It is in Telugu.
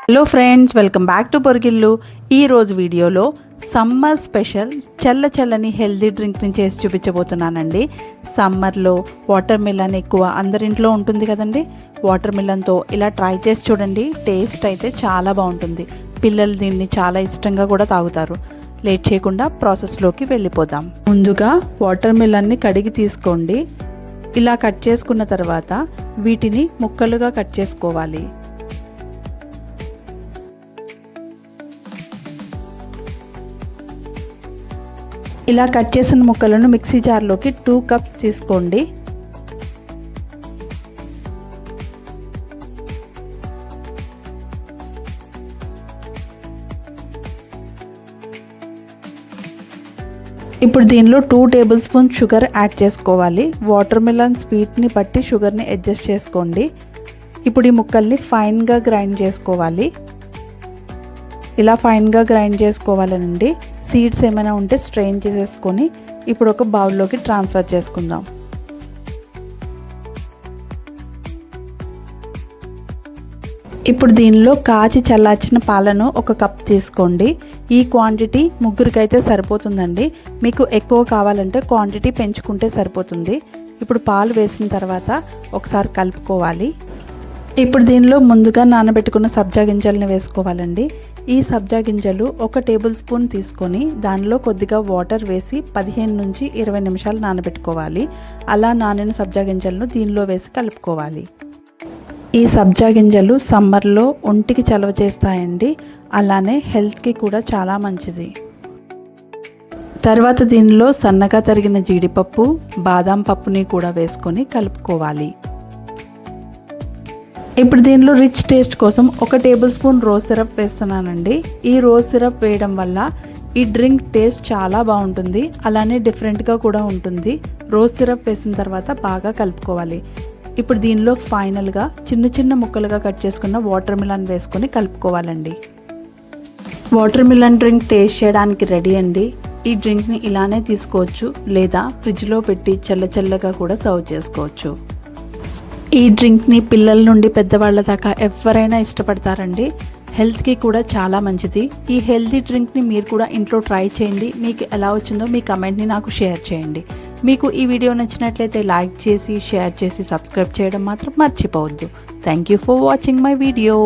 Hello friends, welcome back to Porigillu. ఈరోజు వీడియోలో సమ్మర్ స్పెషల్ చల్లని హెల్దీ డ్రింక్ని చేసి చూపించబోతున్నానండి. సమ్మర్లో వాటర్ మిలన్ ఎక్కువ అందరింట్లో ఉంటుంది కదండి. వాటర్ మిలన్తో ఇలా ట్రై చేసి చూడండి. టేస్ట్ అయితే చాలా బాగుంటుంది. పిల్లలు దీన్ని చాలా ఇష్టంగా కూడా తాగుతారు. లేట్ చేయకుండా ప్రాసెస్లోకి వెళ్ళిపోదాం. ముందుగా వాటర్ మిలన్ని కడిగి తీసుకోండి. ఇలా కట్ చేసుకున్న తర్వాత వీటిని ముక్కలుగా కట్ చేసుకోవాలి. ఇలా కట్ చేసిన ముక్కలను మిక్సీ జార్లోకి 2 కప్స్ తీసుకోండి. ఇప్పుడు దీనిలో 2 టేబుల్ స్పూన్ షుగర్ యాడ్ చేసుకోవాలి. వాటర్ మిలన్ స్వీట్ని బట్టి షుగర్ని అడ్జస్ట్ చేసుకోండి. ఇప్పుడు ఈ ముక్కల్ని ఫైన్గా గ్రైండ్ చేసుకోవాలి. ఇలా ఫైన్గా గ్రైండ్ చేసుకోవాలండి. సీడ్స్ ఏమైనా ఉంటే స్ట్రెయిన్ చేసేసుకొని ఇప్పుడు ఒక బౌల్లోకి ట్రాన్స్ఫర్ చేసుకుందాం. ఇప్పుడు దీనిలో కాచి చల్లార్చిన పాలను 1 కప్ తీసుకోండి. ఈ క్వాంటిటీ ముగ్గురికైతే సరిపోతుందండి. మీకు ఎక్కువ కావాలంటే క్వాంటిటీ పెంచుకుంటే సరిపోతుంది. ఇప్పుడు పాలు వేసిన తర్వాత ఒకసారి కలుపుకోవాలి. ఇప్పుడు దీనిలో ముందుగా నానబెట్టుకున్న సబ్జా గింజల్ని వేసుకోవాలండి. ఈ సబ్జా గింజలు 1 టేబుల్ స్పూన్ తీసుకొని దానిలో కొద్దిగా వాటర్ వేసి 15 నుంచి 20 నిమిషాలు నానబెట్టుకోవాలి. అలా నానిన సబ్జా గింజలను దీనిలో వేసి కలుపుకోవాలి. ఈ సబ్జా గింజలు సమ్మర్లో ఒంటికి చలవ చేస్తాయండి. అలానే హెల్త్కి కూడా చాలా మంచిది. తర్వాత దీనిలో సన్నగా తరిగిన జీడిపప్పు, బాదం పప్పుని కూడా వేసుకొని కలుపుకోవాలి. ఇప్పుడు దీనిలో రిచ్ టేస్ట్ కోసం 1 టేబుల్ స్పూన్ రోజ్ సిరప్ వేస్తున్నానండి. ఈ రోజ్ సిరప్ వేయడం వల్ల ఈ డ్రింక్ టేస్ట్ చాలా బాగుంటుంది. అలానే డిఫరెంట్గా కూడా ఉంటుంది. రోజ్ సిరప్ వేసిన తర్వాత బాగా కలుపుకోవాలి. ఇప్పుడు దీనిలో ఫైనల్గా చిన్న ముక్కలుగా కట్ చేసుకున్న వాటర్ మిలన్ వేసుకొని కలుపుకోవాలండి. వాటర్ మిలన్ డ్రింక్ టేస్ట్ చేయడానికి రెడీ అండి. ఈ డ్రింక్ని ఇలానే తీసుకోవచ్చు, లేదా ఫ్రిడ్జ్లో పెట్టి చల్లగా కూడా సర్వ్ చేసుకోవచ్చు. ఈ డ్రింక్ని పిల్లల నుండి పెద్దవాళ్ళ దాకా ఎవరైనా ఇష్టపడతారండి. హెల్త్కి కూడా చాలా మంచిది. ఈ హెల్తీ డ్రింక్ని మీరు కూడా ఇంట్లో ట్రై చేయండి. మీకు ఎలా వచ్చిందో మీ కమెంట్ని నాకు షేర్ చేయండి. మీకు ఈ వీడియో నచ్చినట్లయితే లైక్ చేసి, షేర్ చేసి, సబ్స్క్రైబ్ చేయడం మాత్రం మర్చిపోవద్దు. Thank you for watching my video.